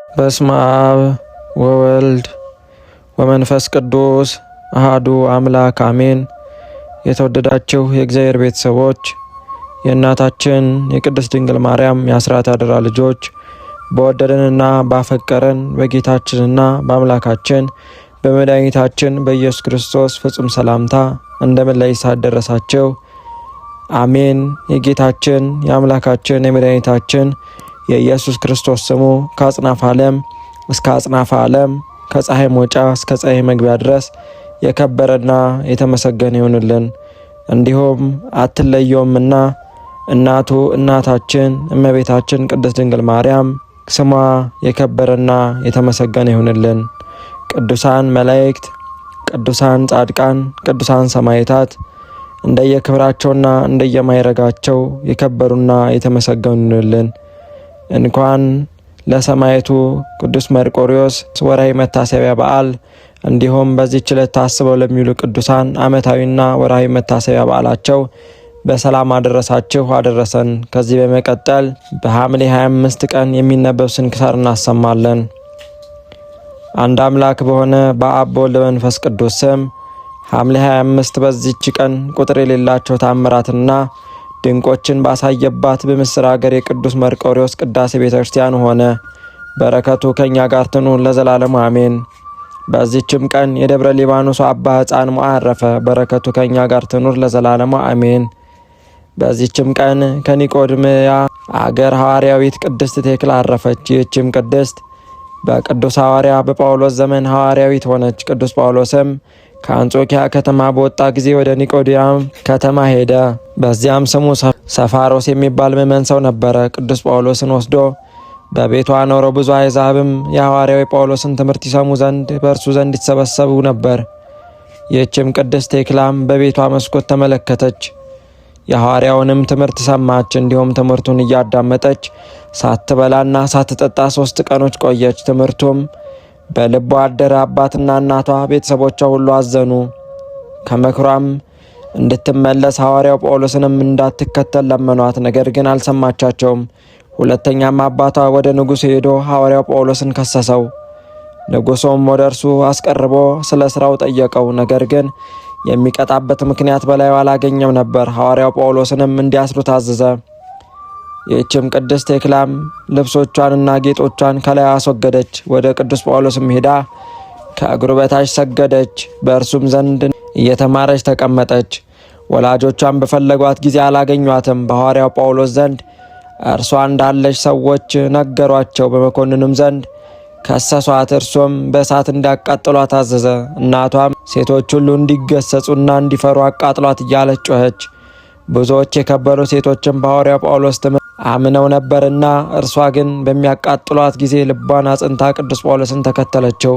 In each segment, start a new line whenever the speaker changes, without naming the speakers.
በስመ አብ ወወልድ ወመንፈስ ቅዱስ አሃዱ አምላክ አሜን። የተወደዳችሁ የእግዚአብሔር ቤተሰቦች የእናታችን የቅድስት ድንግል ማርያም የአስራት አደራ ልጆች በወደደንና ባፈቀረን በጌታችንና በአምላካችን በመድኃኒታችን በኢየሱስ ክርስቶስ ፍጹም ሰላምታ እንደምን ላይ ሳደረሳችሁ አሜን። የጌታችን የአምላካችን የመድኃኒታችን የኢየሱስ ክርስቶስ ስሙ ከአጽናፈ ዓለም እስከ አጽናፈ ዓለም ከፀሐይ መውጫ እስከ ፀሐይ መግቢያ ድረስ የከበረና የተመሰገነ ይሁንልን። እንዲሁም አትለየውምና እናቱ እናታችን እመቤታችን ቅድስት ድንግል ማርያም ስሟ የከበረና የተመሰገነ ይሁንልን። ቅዱሳን መላእክት፣ ቅዱሳን ጻድቃን፣ ቅዱሳን ሰማዕታት እንደየክብራቸውና እንደየማይረጋቸው የከበሩና የተመሰገኑ ይሁንልን። እንኳን ለሰማዕቱ ቅዱስ መርቆሬዎስ ወርሃዊ መታሰቢያ በዓል እንዲሁም በዚህች ዕለት ታስበው ለሚውሉ ቅዱሳን ዓመታዊና ወርሃዊ መታሰቢያ በዓላቸው በሰላም አደረሳችሁ አደረሰን። ከዚህ በመቀጠል በሐምሌ 25 ቀን የሚነበብ ስንክሳር እናሰማለን። አንድ አምላክ በሆነ በአብ በወልድ በመንፈስ ቅዱስ ስም ሐምሌ 25 በዚህች ቀን ቁጥር የሌላቸው ታምራትና ድንቆችን ባሳየባት በምስር ሀገር የቅዱስ መርቆሬዎስ ቅዳሴ ቤተክርስቲያን ሆነ። በረከቱ ከኛ ጋር ትኑር ለዘላለሙ አሜን። በዚህችም ቀን የደብረ ሊባኖስ አባ ሕፃን ሞዓ አረፈ። በረከቱ ከኛ ጋር ትኑር ለዘላለሙ አሜን። በዚህችም ቀን ከኒቆድምያ አገር ሐዋርያዊት ቅድስት ቴክላ አረፈች። ይህችም ቅድስት በቅዱስ ሐዋርያ በጳውሎስ ዘመን ሐዋርያዊት ሆነች። ቅዱስ ጳውሎስም ከአንጾኪያ ከተማ በወጣ ጊዜ ወደ ኒቆዲያም ከተማ ሄደ። በዚያም ስሙ ሰፋሮስ የሚባል ምእመን ሰው ነበረ። ቅዱስ ጳውሎስን ወስዶ በቤቷ ኖረው። ብዙ አሕዛብም የሐዋርያዊ ጳውሎስን ትምህርት ይሰሙ ዘንድ በእርሱ ዘንድ ይሰበሰቡ ነበር። ይህችም ቅድስት ቴክላም በቤቷ መስኮት ተመለከተች፣ የሐዋርያውንም ትምህርት ሰማች። እንዲሁም ትምህርቱን እያዳመጠች ሳትበላና ሳትጠጣ 3 ቀኖች ቆየች። ትምህርቱም በልቧ አደረ። አባትና እናቷ ቤተሰቦቿ ሁሉ አዘኑ። ከመክሯም እንድትመለስ ሐዋርያው ጳውሎስንም እንዳትከተል ለመኗት። ነገር ግን አልሰማቻቸውም። ሁለተኛም አባቷ ወደ ንጉሥ ሄዶ ሐዋርያው ጳውሎስን ከሰሰው። ንጉሡም ወደ እርሱ አስቀርቦ ስለ ሥራው ጠየቀው። ነገር ግን የሚቀጣበት ምክንያት በላዩ አላገኘም ነበር። ሐዋርያው ጳውሎስንም እንዲያስሩ ታዘዘ። ይህችም ቅድስት ቴክላም ልብሶቿንና ጌጦቿን ከላይ አስወገደች። ወደ ቅዱስ ጳውሎስም ሄዳ ከእግሩ በታች ሰገደች። በእርሱም ዘንድ እየተማረች ተቀመጠች። ወላጆቿን በፈለጓት ጊዜ አላገኟትም። በሐዋርያው ጳውሎስ ዘንድ እርሷ እንዳለች ሰዎች ነገሯቸው። በመኮንኑም ዘንድ ከሰሷት። እርሱም በእሳት እንዲያቃጥሏት አዘዘ። እናቷም ሴቶች ሁሉ እንዲገሰጹና እንዲፈሩ አቃጥሏት እያለች ጮኸች። ብዙዎች የከበሩ ሴቶችም በሐዋርያው ጳውሎስ ትምህርት አምነው ነበርና፣ እርሷ ግን በሚያቃጥሏት ጊዜ ልቧን አጽንታ ቅዱስ ጳውሎስን ተከተለችው።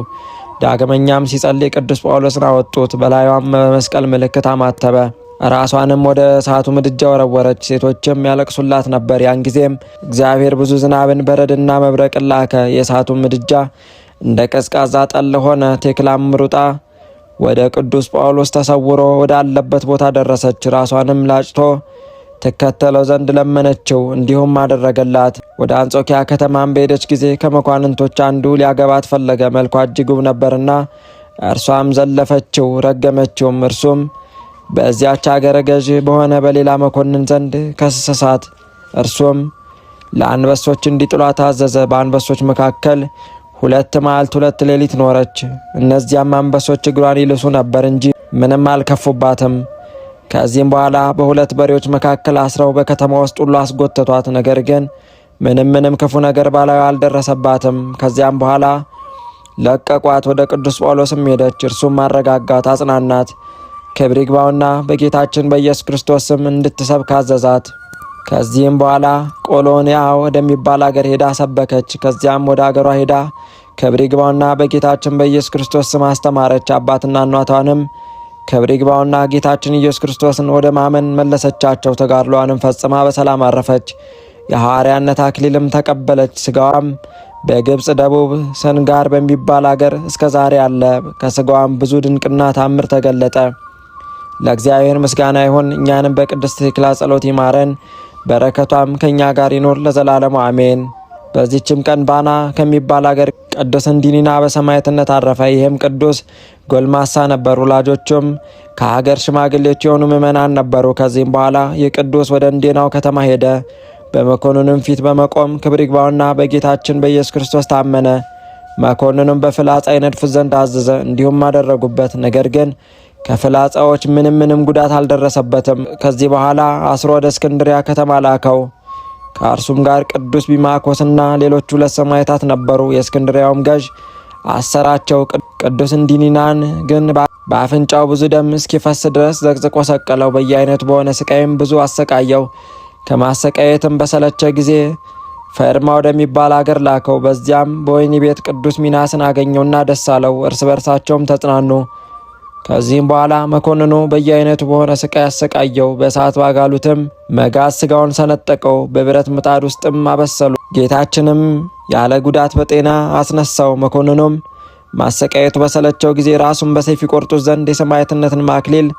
ዳግመኛም ሲጸልይ ቅዱስ ጳውሎስን አወጡት። በላዩም በመስቀል ምልክት አማተበ። ራሷንም ወደ እሳቱ ምድጃ ወረወረች። ሴቶችም ያለቅሱላት ነበር። ያን ጊዜም እግዚአብሔር ብዙ ዝናብን በረድና መብረቅን ላከ። የእሳቱ ምድጃ እንደ ቀዝቃዛ ጠል ሆነ። ቴክላም ሩጣ ወደ ቅዱስ ጳውሎስ ተሰውሮ ወዳለበት ቦታ ደረሰች። ራሷንም ላጭቶ ትከተለው ዘንድ ለመነችው። እንዲሁም አደረገላት። ወደ አንጾኪያ ከተማም በሄደች ጊዜ ከመኳንንቶች አንዱ ሊያገባት ፈለገ። መልኳ እጅግ ውብ ነበርና እርሷም ዘለፈችው፣ ረገመችውም። እርሱም በዚያች አገረ ገዥ በሆነ በሌላ መኮንን ዘንድ ከሰሳት። እርሱም ለአንበሶች እንዲጥሏት አዘዘ። በአንበሶች መካከል 2 መዓልት 2 ሌሊት ኖረች። እነዚያም አንበሶች እግሯን ይልሱ ነበር እንጂ ምንም አልከፉባትም። ከዚህም በኋላ በ2 በሬዎች መካከል አስረው በከተማ ውስጥ ሁሉ አስጎተቷት። ነገር ግን ምንም ክፉ ነገር ባላዩ አልደረሰባትም። ከዚያም በኋላ ለቀቋት። ወደ ቅዱስ ጳውሎስም ሄደች። እርሱም አረጋጋት፣ አጽናናት። ክብር ይግባውና በጌታችን በኢየሱስ ክርስቶስ ስም እንድትሰብክ አዘዛት። ከዚህም በኋላ ቆሎንያ ወደሚባል አገር ሄዳ ሰበከች። ከዚያም ወደ አገሯ ሄዳ ክብር ይግባውና በጌታችን በኢየሱስ ክርስቶስ ስም አስተማረች። አባትና እናቷንም ክብር ይግባውና ጌታችን ኢየሱስ ክርስቶስን ወደ ማመን መለሰቻቸው። ተጋድሏንም ፈጽማ በሰላም አረፈች። የሐዋርያነት አክሊልም ተቀበለች። ሥጋዋም በግብጽ ደቡብ ሰንጋር በሚባል አገር እስከ ዛሬ አለ። ከሥጋዋም ብዙ ድንቅና ታምር ተገለጠ። ለእግዚአብሔር ምስጋና ይሁን። እኛንም በቅድስት ቴክላ ጸሎት ይማረን፣ በረከቷም ከኛ ጋር ይኖር ለዘላለሙ አሜን። በዚህችም ቀን ባና ከሚባል አገር ቅዱስ እንዲኒና በሰማዕትነት አረፈ። ይህም ቅዱስ ጎልማሳ ነበር። ወላጆቹም ከሀገር ሽማግሌዎች የሆኑ ምእመናን ነበሩ። ከዚህም በኋላ ይህ ቅዱስ ወደ እንዴናው ከተማ ሄደ። በመኮንኑም ፊት በመቆም ክብር ይግባውና በጌታችን በኢየሱስ ክርስቶስ ታመነ። መኮንኑም በፍላጻ ይነድፉት ዘንድ አዘዘ። እንዲሁም አደረጉበት። ነገር ግን ከፍላጻዎች ምንም ጉዳት አልደረሰበትም። ከዚህ በኋላ አስሮ ወደ እስክንድሪያ ከተማ ላከው። ከእርሱም ጋር ቅዱስ ቢማኮስና ሌሎች 2 ሰማዕታት ነበሩ። የእስክንድሪያውም ገዥ አሰራቸው። ቅዱስ እንዲኒናን ግን በአፍንጫው ብዙ ደም እስኪፈስ ድረስ ዘቅዝቆ ሰቀለው። በየአይነቱ በሆነ ስቃይም ብዙ አሰቃየው። ከማሰቃየትም በሰለቸ ጊዜ ፈርማ ወደሚባል አገር ላከው። በዚያም በወህኒ ቤት ቅዱስ ሚናስን አገኘውና ደስ አለው። እርስ በርሳቸውም ተጽናኑ። ከዚህም በኋላ መኮንኑ በየአይነቱ በሆነ ስቃይ አሰቃየው። በእሳት ባጋሉትም መጋዝ ስጋውን ሰነጠቀው። በብረት ምጣድ ውስጥም አበሰሉ። ጌታችንም ያለ ጉዳት በጤና አስነሳው። መኮንኑም ማሰቃየቱ በሰለቸው ጊዜ ራሱን በሰይፍ ይቆርጡት ዘንድ የሰማዕትነትን አክሊል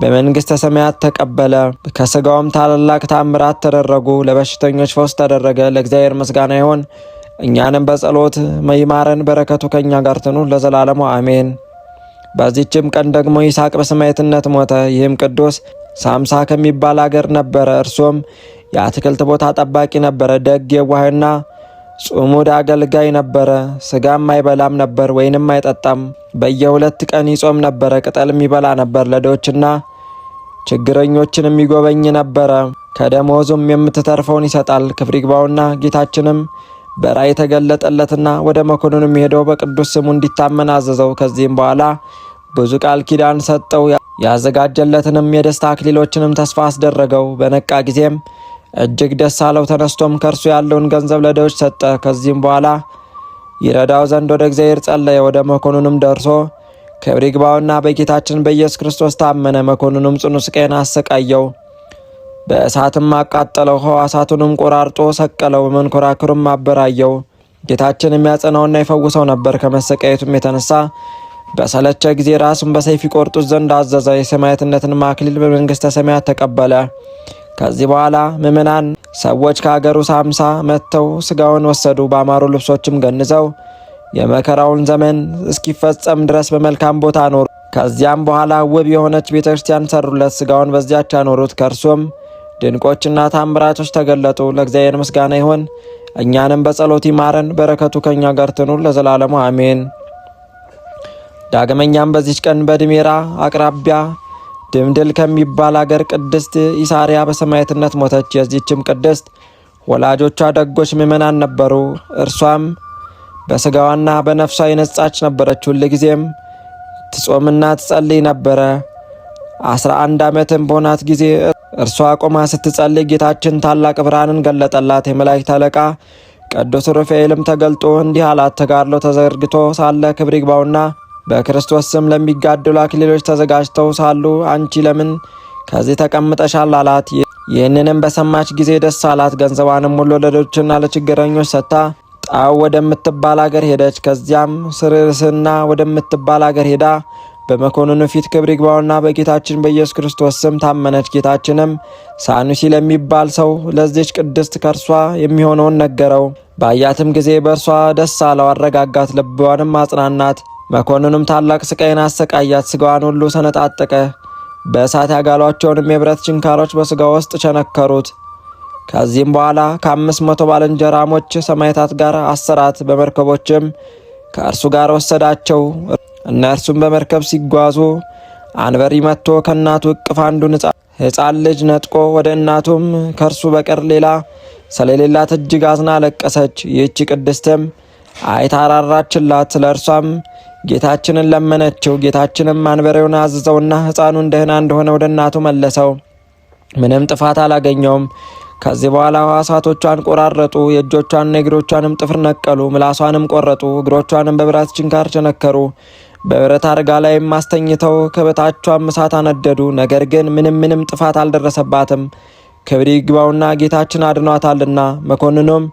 በመንግሥተ ሰማያት ተቀበለ። ከስጋውም ታላላቅ ታምራት ተደረጉ። ለበሽተኞች ፈውስ ተደረገ። ለእግዚአብሔር ምስጋና ይሁን፣ እኛንም በጸሎት ይማረን፣ በረከቱ ከእኛ ጋር ትኑር ለዘላለሙ አሜን። በዚህችም ቀን ደግሞ ይስሐቅ በሰማዕትነት ሞተ። ይህም ቅዱስ ሳምሳ ከሚባል አገር ነበረ። እርሱም የአትክልት ቦታ ጠባቂ ነበረ። ደግ የዋህና ጽሙድ አገልጋይ ነበረ። ስጋም አይበላም ነበር፣ ወይንም አይጠጣም። በየ2 ቀን ይጾም ነበረ። ቅጠልም ይበላ ነበር። ለድሆችና ችግረኞችን የሚጎበኝ ነበረ። ከደሞዙም የምትተርፈውን ይሰጣል። ክብር ይግባውና ጌታችንም በራእይ ተገለጠለትና ወደ መኮንኑም ሄደው በቅዱስ ስሙ እንዲታመን አዘዘው። ከዚህም በኋላ ብዙ ቃል ኪዳን ሰጠው። ያዘጋጀለትንም የደስታ አክሊሎችንም ተስፋ አስደረገው። በነቃ ጊዜም እጅግ ደስ አለው። ተነስቶም ከእርሱ ያለውን ገንዘብ ለድሆች ሰጠ። ከዚህም በኋላ ይረዳው ዘንድ ወደ እግዚአብሔር ጸለየ። ወደ መኮንኑም ደርሶ ክብር ይግባውና በጌታችን በኢየሱስ ክርስቶስ ታመነ። መኮንኑም ጽኑ ስቃይን አሰቃየው። በእሳትም አቃጠለው። ሕዋሳቱንም ቆራርጦ ሰቀለው። በመንኮራኩርም አበራየው። ጌታችን የሚያጸናውና ይፈውሰው ነበር። ከመሰቃየቱም የተነሳ በሰለቸ ጊዜ ራሱን በሰይፍ ይቆርጡት ዘንድ አዘዘ። የሰማዕትነትን አክሊል በመንግሥተ ሰማያት ተቀበለ። ከዚህ በኋላ ምእመናን ሰዎች ከአገሩ ሳምሳ መጥተው ስጋውን ወሰዱ። በአማሩ ልብሶችም ገንዘው የመከራውን ዘመን እስኪፈጸም ድረስ በመልካም ቦታ አኖሩ። ከዚያም በኋላ ውብ የሆነች ቤተ ክርስቲያን ሰሩለት። ስጋውን በዚያች አኖሩት። ከእርሱም ድንቆችና ታምራቶች ተገለጡ። ለእግዚአብሔር ምስጋና ይሁን፣ እኛንም በጸሎት ይማረን፣ በረከቱ ከእኛ ጋር ትኑር ለዘላለሙ አሜን። ዳግመኛም በዚች ቀን በድሜራ አቅራቢያ ድምድል ከሚባል አገር ቅድስት ኢሳሪያ በሰማዕትነት ሞተች። የዚህችም ቅድስት ወላጆቿ ደጎች ምእመናን ነበሩ። እርሷም በስጋዋና በነፍሷ የነጻች ነበረች። ሁልጊዜም ትጾምና ትጸልይ ነበረ። 11 ዓመትም በሆናት ጊዜ እርሷ ቆማ ስትጸልይ ጌታችን ታላቅ ብርሃንን ገለጠላት። የመላእክት አለቃ ቅዱስ ሩፋኤልም ተገልጦ እንዲህ አላት። ተጋድሎ ተዘርግቶ ሳለ ክብር ይግባውና በክርስቶስ ስም ለሚጋደሉ አክሊሎች ተዘጋጅተው ሳሉ አንቺ ለምን ከዚህ ተቀምጠሻል? አላት። ይህንንም በሰማች ጊዜ ደስ አላት። ገንዘቧንም ሁሉ ለድሆችና ለችግረኞች ሰጥታ ጣው ወደምትባል አገር ሄደች። ከዚያም ስርስና ወደምትባል አገር ሄዳ በመኮንኑ ፊት ክብር ይግባውና በጌታችን በኢየሱስ ክርስቶስ ስም ታመነች። ጌታችንም ሳኑሲ ለሚባል ሰው ለዚች ቅድስት ከርሷ የሚሆነውን ነገረው። ባያትም ጊዜ በእርሷ ደስ አለው፣ አረጋጋት፣ ልቧንም አጽናናት። መኮንኑም ታላቅ ስቃይን አሰቃያት። ስጋዋን ሁሉ ሰነጣጠቀ። በእሳት ያጋሏቸውንም የብረት ችንካሮች በስጋ ውስጥ ቸነከሩት። ከዚህም በኋላ ከ500 ባልንጀራሞች ሰማዕታት ጋር አሰራት። በመርከቦችም ከእርሱ ጋር ወሰዳቸው። እነርሱም በመርከብ ሲጓዙ አንበሪ መጥቶ ከእናቱ እቅፍ አንዱን ሕፃን ልጅ ነጥቆ ወደ እናቱም ከእርሱ በቀር ሌላ ስለሌላት እጅግ አዝና አለቀሰች። ይህች ቅድስትም አይታራራችላት። ስለ እርሷም ጌታችንን ለመነችው። ጌታችንም አንበሬውን አዘዘውና ሕፃኑን ደህና እንደሆነ ወደ እናቱ መለሰው። ምንም ጥፋት አላገኘውም። ከዚህ በኋላ ሕዋሳቶቿን ቆራረጡ። የእጆቿንና የእግሮቿንም ጥፍር ነቀሉ። ምላሷንም ቆረጡ። እግሮቿንም በብረት ችንካር ቸነከሩ። በብረት አልጋ ላይም አስተኝተው ከበታቿም እሳት አነደዱ። ነገር ግን ምንም ጥፋት አልደረሰባትም። ክብር ይግባውና ጌታችን አድኗታልና። መኮንኑም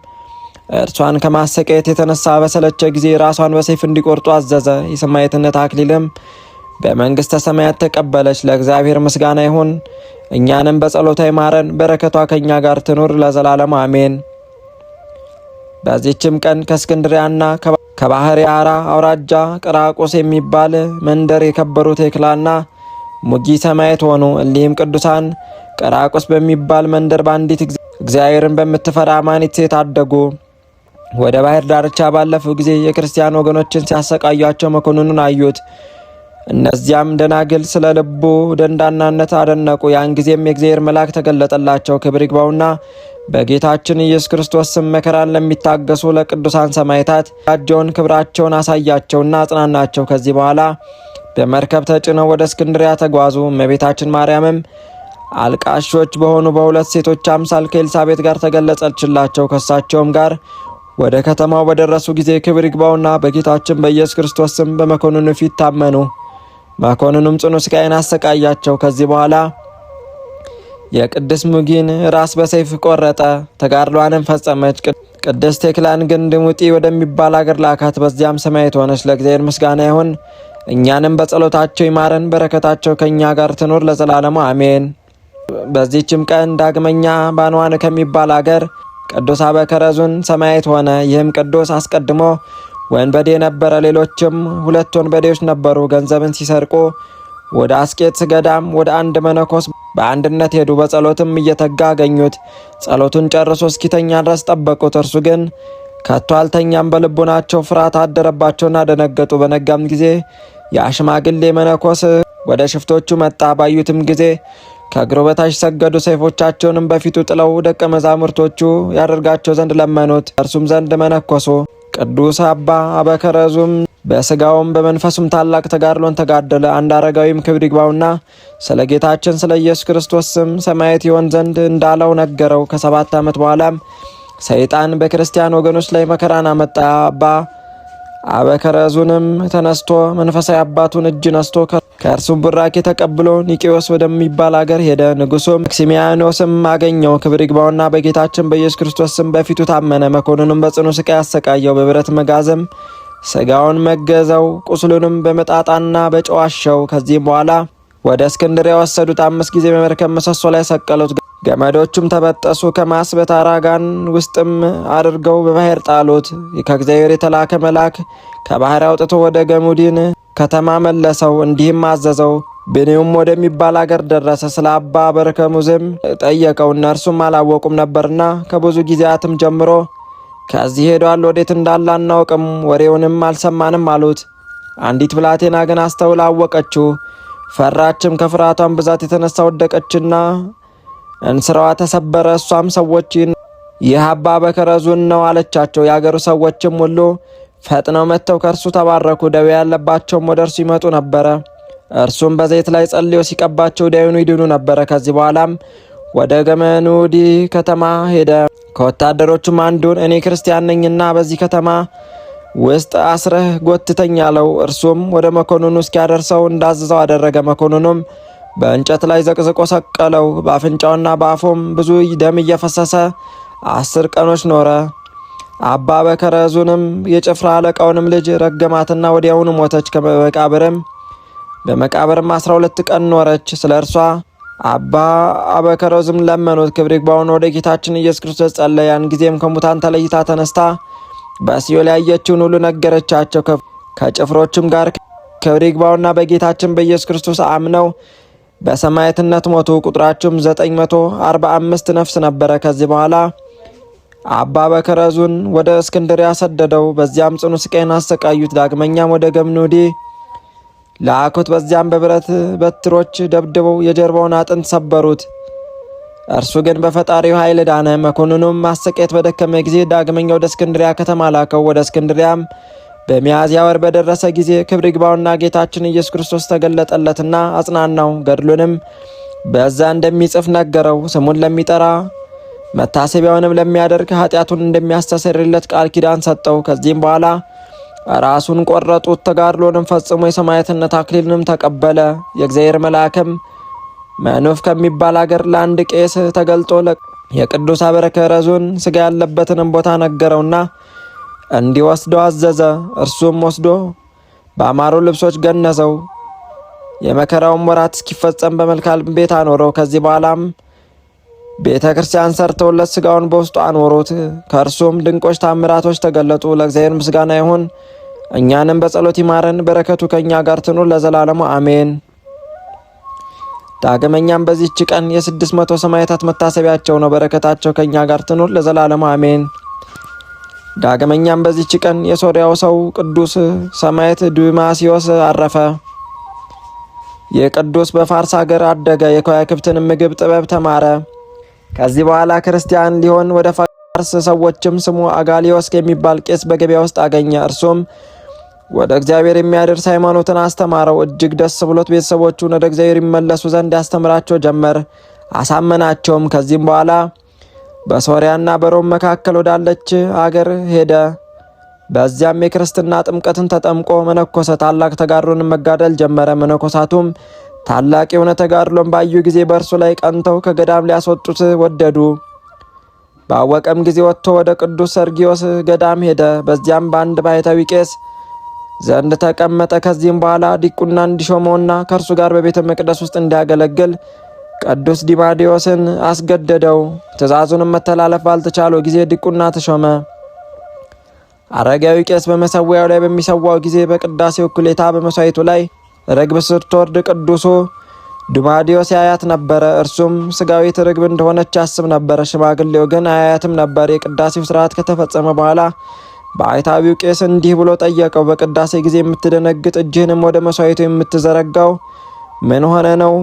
እርሷን ከማሰቃየት የተነሳ በሰለቸ ጊዜ ራሷን በሰይፍ እንዲቆርጡ አዘዘ። የሰማዕትነት አክሊልም በመንግሥተ ሰማያት ተቀበለች። ለእግዚአብሔር ምስጋና ይሁን፣ እኛንም በጸሎታ ይማረን፣ በረከቷ ከእኛ ጋር ትኑር ለዘላለሙ አሜን። በዚህችም ቀን ከእስክንድሪያና ከባህር ያራ አውራጃ ቅራቆስ የሚባል መንደር የከበሩ ቴክላና ሙጊ ሰማዕት ሆኑ። እሊህም ቅዱሳን ቅራቆስ በሚባል መንደር በአንዲት እግዚአብሔርን በምትፈራ አማኒት ሴት አደጉ። ወደ ባህር ዳርቻ ባለፉ ጊዜ የክርስቲያን ወገኖችን ሲያሰቃያቸው መኮንኑን አዩት። እነዚያም ደናግል ስለ ልቡ ደንዳናነት አደነቁ። ያን ጊዜም የእግዚአብሔር መልአክ ተገለጠላቸው። ክብር ይግባውና በጌታችን ኢየሱስ ክርስቶስ ስም መከራን ለሚታገሱ ለቅዱሳን ሰማዕታት ያጀውን ክብራቸውን አሳያቸውና አጽናናቸው። ከዚህ በኋላ በመርከብ ተጭነው ወደ እስክንድሪያ ተጓዙ። እመቤታችን ማርያምም አልቃሾች በሆኑ በሁለት ሴቶች አምሳል ከኤልሳቤጥ ጋር ተገለጸችላቸው። ከሳቸውም ጋር ወደ ከተማው በደረሱ ጊዜ ክብር ይግባውና በጌታችን በኢየሱስ ክርስቶስ ስም በመኮንኑ ፊት ታመኑ። መኮንኑም ጽኑ ስቃይን አሰቃያቸው። ከዚህ በኋላ የቅድስት ሙጊን ራስ በሰይፍ ቆረጠ። ተጋድሏንም ፈጸመች። ቅድስት ቴክላን ግን ድሙጢ ወደሚባል አገር ላካት። በዚያም ሰማዕት ሆነች። ለእግዚአብሔር ምስጋና ይሁን፣ እኛንም በጸሎታቸው ይማረን፣ በረከታቸው ከእኛ ጋር ትኑር ለዘላለሙ አሜን። በዚህችም ቀን ዳግመኛ ባንዋን ከሚባል አገር ቅዱስ አበከረዙን ሰማዕት ሆነ። ይህም ቅዱስ አስቀድሞ ወንበዴ ነበረ። ሌሎችም 2 ወንበዴዎች ነበሩ። ገንዘብን ሲሰርቁ ወደ አስቄጥስ ገዳም ወደ አንድ መነኮስ በአንድነት ሄዱ። በጸሎትም እየተጋ አገኙት። ጸሎቱን ጨርሶ እስኪተኛ ድረስ ጠበቁት። እርሱ ግን ከቶ አልተኛም። በልቡናቸው ፍርሃት አደረባቸውና ደነገጡ። በነጋም ጊዜ የሽማግሌ መነኮስ ወደ ሽፍቶቹ መጣ። ባዩትም ጊዜ ከእግሩ በታች ሰገዱ። ሰይፎቻቸውንም በፊቱ ጥለው ደቀ መዛሙርቶቹ ያደርጋቸው ዘንድ ለመኑት። እርሱም ዘንድ መነኮሱ። ቅዱስ አባ አበከረዙም በስጋውም በመንፈሱም ታላቅ ተጋድሎን ተጋደለ። አንድ አረጋዊም ክብር ይግባውና ስለ ጌታችን ስለ ኢየሱስ ክርስቶስ ስም ሰማዕት ይሆን ዘንድ እንዳለው ነገረው። ከ7 ዓመት በኋላም ሰይጣን በክርስቲያን ወገኖች ላይ መከራን አመጣ። አባ አበከረዙንም ተነስቶ መንፈሳዊ አባቱን እጅ ነስቶ ከእርሱም ቡራኬ ተቀብሎ ኒቄዎስ ወደሚባል አገር ሄደ። ንጉሡም ማክሲሚያኖስም አገኘው። ክብር ይግባውና በጌታችን በኢየሱስ ክርስቶስ ስም በፊቱ ታመነ። መኮንኑም በጽኑ ስቃይ አሰቃየው። በብረት መጋዘም ስጋውን መገዘው፣ ቁስሉንም በመጣጣና በጨው አሸው። ከዚህም በኋላ ወደ እስክንድርያ ወሰዱት። 5 ጊዜ በመርከብ ምሰሶ ላይ ሰቀሉት። ገመዶቹም ተበጠሱ። ከማስበት አራጋን ውስጥም አድርገው በባህር ጣሉት። ከእግዚአብሔር የተላከ መልአክ ከባህር አውጥቶ ወደ ገሙዲን ከተማ መለሰው። እንዲህም አዘዘው። ብኔውም ወደሚባል አገር ደረሰ። ስለ አባ በርከሙዝም ጠየቀው። እነርሱም አላወቁም ነበርና ከብዙ ጊዜያትም ጀምሮ ከዚህ ሄዷል፣ ወዴት እንዳለ አናውቅም፣ ወሬውንም አልሰማንም አሉት። አንዲት ብላቴና ግን አስተውላ አወቀችው። ፈራችም። ከፍርሃቷን ብዛት የተነሳ ወደቀችና እንስራዋ ተሰበረ። እሷም ሰዎች ይህ አባ በከረዙን ነው አለቻቸው። የአገሩ ሰዎችም ሁሉ ፈጥነው መጥተው ከእርሱ ተባረኩ። ደዌ ያለባቸውም ወደ እርሱ ይመጡ ነበረ። እርሱም በዘይት ላይ ጸልዮ ሲቀባቸው ዳዩኑ ይድኑ ነበረ። ከዚህ በኋላም ወደ ገመኑዲ ከተማ ሄደ። ከወታደሮቹም አንዱን እኔ ክርስቲያን ነኝና በዚህ ከተማ ውስጥ አስረህ ጎትተኝ አለው። እርሱም ወደ መኮንኑ እስኪያደርሰው እንዳዘዘው አደረገ። መኮንኑም በእንጨት ላይ ዘቅዝቆ ሰቀለው። በአፍንጫውና በአፉም ብዙ ደም እየፈሰሰ 10 ቀኖች ኖረ። አባ በከረዙንም የጭፍራ አለቃውንም ልጅ ረገማትና ወዲያውኑ ሞተች። በመቃብርም 12 ቀን ኖረች። ስለ እርሷ አባ አበከረዙም ለመኑት። ክብር ይግባውና ወደ ጌታችን ኢየሱስ ክርስቶስ ጸለየ። ያን ጊዜም ከሙታን ተለይታ ተነስታ በሲኦል ያየችውን ሁሉ ነገረቻቸው። ከጭፍሮችም ጋር ክብር ይግባውና በጌታችን በኢየሱስ ክርስቶስ አምነው በሰማዕትነት ሞቱ። ቁጥራቸውም 945 ነፍስ ነበረ። ከዚህ በኋላ አባ በከረዙን ወደ እስክንድርያ ሰደደው። በዚያም ጽኑ ስቃይን አሰቃዩት። ዳግመኛም ወደ ገምኑዲ ላኩት። በዚያም በብረት በትሮች ደብድበው የጀርባውን አጥንት ሰበሩት። እርሱ ግን በፈጣሪው ኃይል ዳነ። መኮንኑም ማሰቃየት በደከመ ጊዜ ዳግመኛ ወደ እስክንድርያ ከተማ ላከው። ወደ እስክንድርያም በሚያዝያ ወር በደረሰ ጊዜ ክብር ይግባውና ጌታችን ኢየሱስ ክርስቶስ ተገለጠለትና አጽናናው። ገድሉንም በዛ እንደሚጽፍ ነገረው። ስሙን ለሚጠራ መታሰቢያውንም ለሚያደርግ ኃጢአቱን እንደሚያስተሰርይለት ቃል ኪዳን ሰጠው። ከዚህም በኋላ ራሱን ቆረጡት። ተጋድሎንም ፈጽሞ የሰማዕትነት አክሊልንም ተቀበለ። የእግዚአብሔር መልአክም መኑፍ ከሚባል አገር ለአንድ ቄስ ተገልጦ የቅዱስ አበከረዙን ስጋ ያለበትንም ቦታ ነገረውና እንዲወስደው አዘዘ። እርሱም ወስዶ በአማሩ ልብሶች ገነዘው። የመከራውም ወራት እስኪፈጸም በመልካም ቤት አኖረው። ከዚህ በኋላም ቤተ ክርስቲያን ሰርተውለት ሥጋውን በውስጡ አኖሩት። ከእርሱም ድንቆች ታምራቶች ተገለጡ። ለእግዚአብሔር ምስጋና ይሁን፣ እኛንም በጸሎት ይማረን፣ በረከቱ ከእኛ ጋር ትኑር ለዘላለሙ አሜን። ዳግመኛም በዚህች ቀን የ600 ሰማዕታት መታሰቢያቸው ነው። በረከታቸው ከእኛ ጋር ትኑር ለዘላለሙ አሜን። ዳግመኛም በዚህች ቀን የሶርያው ሰው ቅዱስ ሰማዕት ዲማስዮስ አረፈ። የቅዱስ በፋርስ ሀገር አደገ። የከዋክብትን ምግብ ጥበብ ተማረ። ከዚህ በኋላ ክርስቲያን ሊሆን ወደ ፋርስ ሰዎችም ስሙ አጋሊዮስ የሚባል ቄስ በገበያ ውስጥ አገኘ። እርሱም ወደ እግዚአብሔር የሚያደርስ ሃይማኖትን አስተማረው። እጅግ ደስ ብሎት ቤተሰቦቹን ወደ እግዚአብሔር ይመለሱ ዘንድ ያስተምራቸው ጀመር፣ አሳመናቸውም። ከዚህም በኋላ በሶርያና በሮም መካከል ወዳለች አገር ሄደ። በዚያም የክርስትና ጥምቀትን ተጠምቆ መነኮሰ። ታላቅ ተጋድሎንም መጋደል ጀመረ። መነኮሳቱም ታላቅ የሆነ ተጋድሎን ባዩ ጊዜ በእርሱ ላይ ቀንተው ከገዳም ሊያስወጡት ወደዱ። ባወቀም ጊዜ ወጥቶ ወደ ቅዱስ ሰርጊዮስ ገዳም ሄደ። በዚያም በአንድ ባሕታዊ ቄስ ዘንድ ተቀመጠ። ከዚህም በኋላ ዲቁና እንዲሾመውና ከእርሱ ጋር በቤተ መቅደስ ውስጥ እንዲያገለግል ቅዱስ ዲማዲዮስን አስገደደው። ትእዛዙንም መተላለፍ ባልተቻለው ጊዜ ዲቁና ተሾመ። አረጋዊ ቄስ በመሰዊያው ላይ በሚሰዋው ጊዜ በቅዳሴው እኩሌታ በመሥዋዕቱ ላይ ርግብ ስትወርድ ቅዱሱ ዲማዲዮስ ያያት ነበረ። እርሱም ሥጋዊት ርግብ እንደሆነች ያስብ ነበረ። ሽማግሌው ግን አያያትም ነበር። የቅዳሴው ሥርዓት ከተፈጸመ በኋላ ባሕታዊው ቄስ እንዲህ ብሎ ጠየቀው። በቅዳሴ ጊዜ የምትደነግጥ እጅህንም ወደ መሥዋዕቱ የምትዘረጋው ምን ሆነ ነው?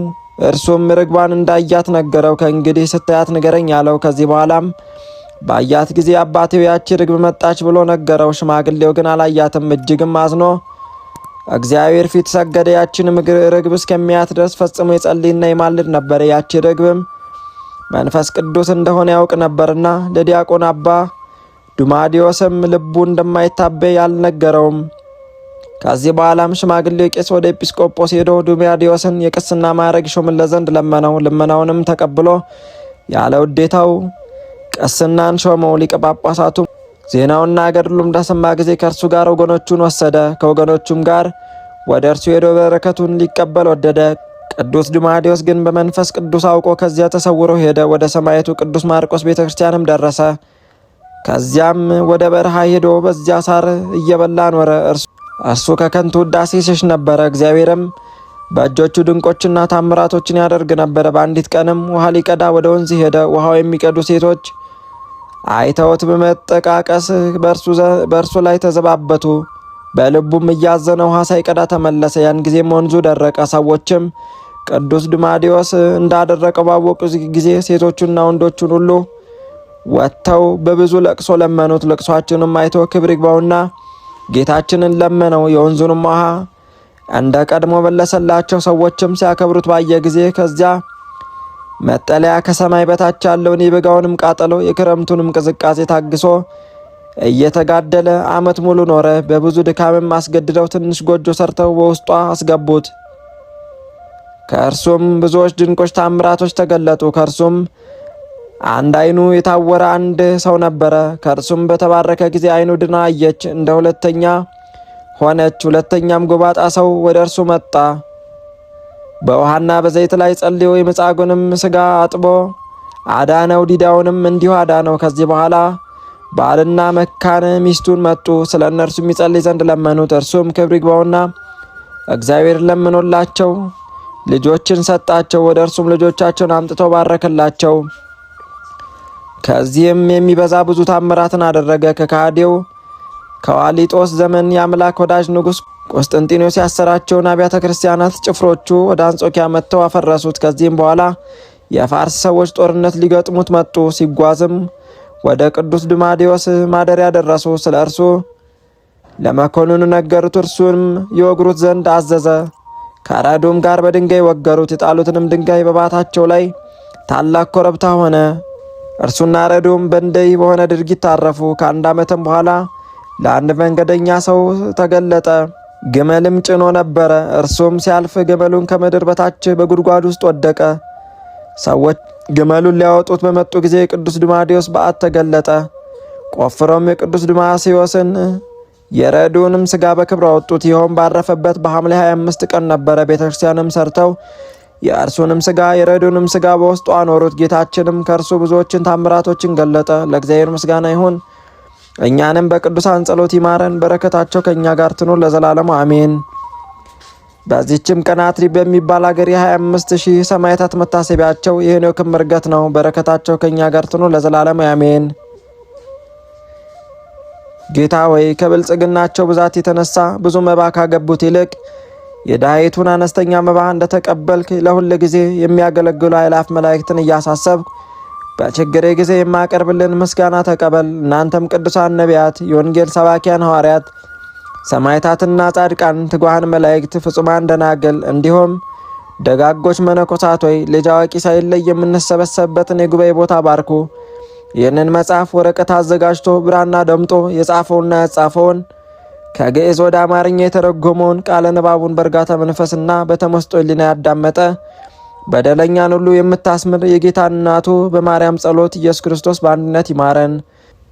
እርሱም ርግቧን እንዳያት ነገረው። ከእንግዲህ ስታያት ንገረኝ አለው። ከዚህ በኋላም ባያት ጊዜ አባቴው ያቺ ርግብ መጣች ብሎ ነገረው። ሽማግሌው ግን አላያትም። እጅግም አዝኖ እግዚአብሔር ፊት ሰገደ። ያቺንም ርግብ እስከሚያት ድረስ ፈጽሞ ይጸልይና ይማልድ ነበር። ያቺ ርግብም መንፈስ ቅዱስ እንደሆነ ያውቅ ነበርና ለዲያቆን አባ ዱማዲዮስም ልቡ እንደማይታበይ አልነገረውም። ከዚህ በኋላም ሽማግሌው ቄስ ወደ ኤጲስቆጶስ ሄዶ ዱማዲዮስን የቅስና ማዕረግ ሾምለት ዘንድ ለመነው። ልመናውንም ተቀብሎ ያለ ውዴታው ቅስናን ሾመው። ሊቀ ጳጳሳቱ ዜናውና ገድሉም እንደሰማ ጊዜ ከእርሱ ጋር ወገኖቹን ወሰደ። ከወገኖቹም ጋር ወደ እርሱ ሄዶ በረከቱን ሊቀበል ወደደ። ቅዱስ ዱማዲዮስ ግን በመንፈስ ቅዱስ አውቆ ከዚያ ተሰውሮ ሄደ። ወደ ሰማዕቱ ቅዱስ ማርቆስ ቤተ ክርስቲያንም ደረሰ። ከዚያም ወደ በረሃ ሄዶ በዚያ ሳር እየበላ ኖረ። እርሱ ከከንቱ ውዳሴ ይሸሽ ነበረ። እግዚአብሔርም በእጆቹ ድንቆችና ታምራቶችን ያደርግ ነበረ። በአንዲት ቀንም ውሃ ሊቀዳ ወደ ወንዝ ሄደ። ውሃው የሚቀዱ ሴቶች አይተውት በመጠቃቀስ በእርሱ ላይ ተዘባበቱ። በልቡም እያዘነ ውሃ ሳይቀዳ ተመለሰ። ያን ጊዜም ወንዙ ደረቀ። ሰዎችም ቅዱስ ዱማዲዮስ እንዳደረቀው ባወቁ ጊዜ ሴቶቹና ወንዶቹን ሁሉ ወጥተው በብዙ ለቅሶ ለመኑት። ለቅሷቸውንም አይቶ ክብር ይግባውና ጌታችንን ለመነው። የወንዙንም ውሃ እንደ ቀድሞ መለሰላቸው። ሰዎችም ሲያከብሩት ባየ ጊዜ ከዚያ መጠለያ ከሰማይ በታች ያለውን የበጋውንም ቃጠሎ የክረምቱንም ቅዝቃዜ ታግሶ እየተጋደለ ዓመት ሙሉ ኖረ። በብዙ ድካምም አስገድደው ትንሽ ጎጆ ሰርተው በውስጧ አስገቡት። ከእርሱም ብዙዎች ድንቆች ታምራቶች ተገለጡ። ከእርሱም አንድ ዓይኑ የታወረ አንድ ሰው ነበረ። ከእርሱም በተባረከ ጊዜ ዓይኑ ድና አየች፣ እንደ ሁለተኛ ሆነች። ሁለተኛም ጎባጣ ሰው ወደ እርሱ መጣ። በውሃና በዘይት ላይ ጸልዮ የመጻጉዕንም ሥጋ አጥቦ አዳነው። ዲዳውንም እንዲሁ አዳነው። ከዚህ በኋላ ባልና መካን ሚስቱን መጡ። ስለ እነርሱም ይጸልይ ዘንድ ለመኑት። እርሱም ክብር ይግባውና እግዚአብሔር ለምኖላቸው ልጆችን ሰጣቸው። ወደ እርሱም ልጆቻቸውን አምጥቶ ባረከላቸው። ከዚህም የሚበዛ ብዙ ታምራትን አደረገ። ከካህዴው ከዋሊጦስ ዘመን የአምላክ ወዳጅ ንጉሥ ቆስጠንጢኖስ ያሰራቸውን አብያተ ክርስቲያናት ጭፍሮቹ ወደ አንጾኪያ መጥተው አፈረሱት። ከዚህም በኋላ የፋርስ ሰዎች ጦርነት ሊገጥሙት መጡ። ሲጓዝም ወደ ቅዱስ ዱማዲዮስ ማደሪያ ደረሱ። ስለ እርሱ ለመኮንኑ ነገሩት። እርሱንም ይወግሩት ዘንድ አዘዘ። ከረዱም ጋር በድንጋይ ወገሩት። የጣሉትንም ድንጋይ በባታቸው ላይ ታላቅ ኮረብታ ሆነ። እርሱና ረዱም በእንደይ በሆነ ድርጊት ታረፉ። ከአንድ ዓመትም በኋላ ለአንድ መንገደኛ ሰው ተገለጠ። ግመልም ጭኖ ነበረ። እርሱም ሲያልፍ ግመሉን ከምድር በታች በጉድጓድ ውስጥ ወደቀ። ሰዎች ግመሉን ሊያወጡት በመጡ ጊዜ የቅዱስ ዱማዲዮስ በዓት ተገለጠ። ቆፍረውም የቅዱስ ዱማስዮስን የረዱንም ሥጋ በክብር አወጡት። ይኸውም ባረፈበት በሐምሌ 25 ቀን ነበረ። ቤተ ክርስቲያንም ሰርተው የእርሱንም ሥጋ የረዱንም ሥጋ በውስጡ አኖሩት። ጌታችንም ከእርሱ ብዙዎችን ታምራቶችን ገለጠ። ለእግዚአብሔር ምስጋና ይሁን። እኛንም በቅዱሳን ጸሎት ይማረን፣ በረከታቸው ከእኛ ጋር ትኑር ለዘላለሙ አሜን። በዚህችም ቀን አትሪብ በሚባል አገር የ25,000 ሰማዕታት መታሰቢያቸው የሄኖክም ዕርገት ነው። በረከታቸው ከእኛ ጋር ትኑር ለዘላለሙ አሜን። ጌታ ወይ ከብልጽግናቸው ብዛት የተነሳ ብዙ መባ ካገቡት ይልቅ የድሃይቱን አነስተኛ መባ እንደተቀበልክ ለሁል ጊዜ የሚያገለግሉ አእላፍ መላእክትን እያሳሰብኩ በችግሬ ጊዜ የማቀርብልን ምስጋና ተቀበል። እናንተም ቅዱሳን ነቢያት፣ የወንጌል ሰባኪያን ሐዋርያት፣ ሰማዕታትና ጻድቃን፣ ትጉሃን መላእክት፣ ፍጹማን ደናግል እንዲሁም ደጋጎች መነኮሳት ሆይ ልጅ አዋቂ ሳይለይ የምንሰበሰብበትን የጉባኤ ቦታ ባርኩ። ይህንን መጽሐፍ ወረቀት አዘጋጅቶ ብራና ደምጦ የጻፈውና ያጻፈውን ከግዕዝ ወደ አማርኛ የተረጎመውን ቃለ ንባቡን በእርጋታ መንፈስና በተመስጦ ሕሊና ያዳመጠ በደለኛን ሁሉ የምታስምር የጌታን እናቱ በማርያም ጸሎት ኢየሱስ ክርስቶስ በአንድነት ይማረን።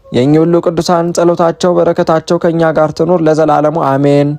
የእኚህ ሁሉ ቅዱሳን ጸሎታቸው በረከታቸው ከእኛ ጋር ትኑር ለዘላለሙ አሜን።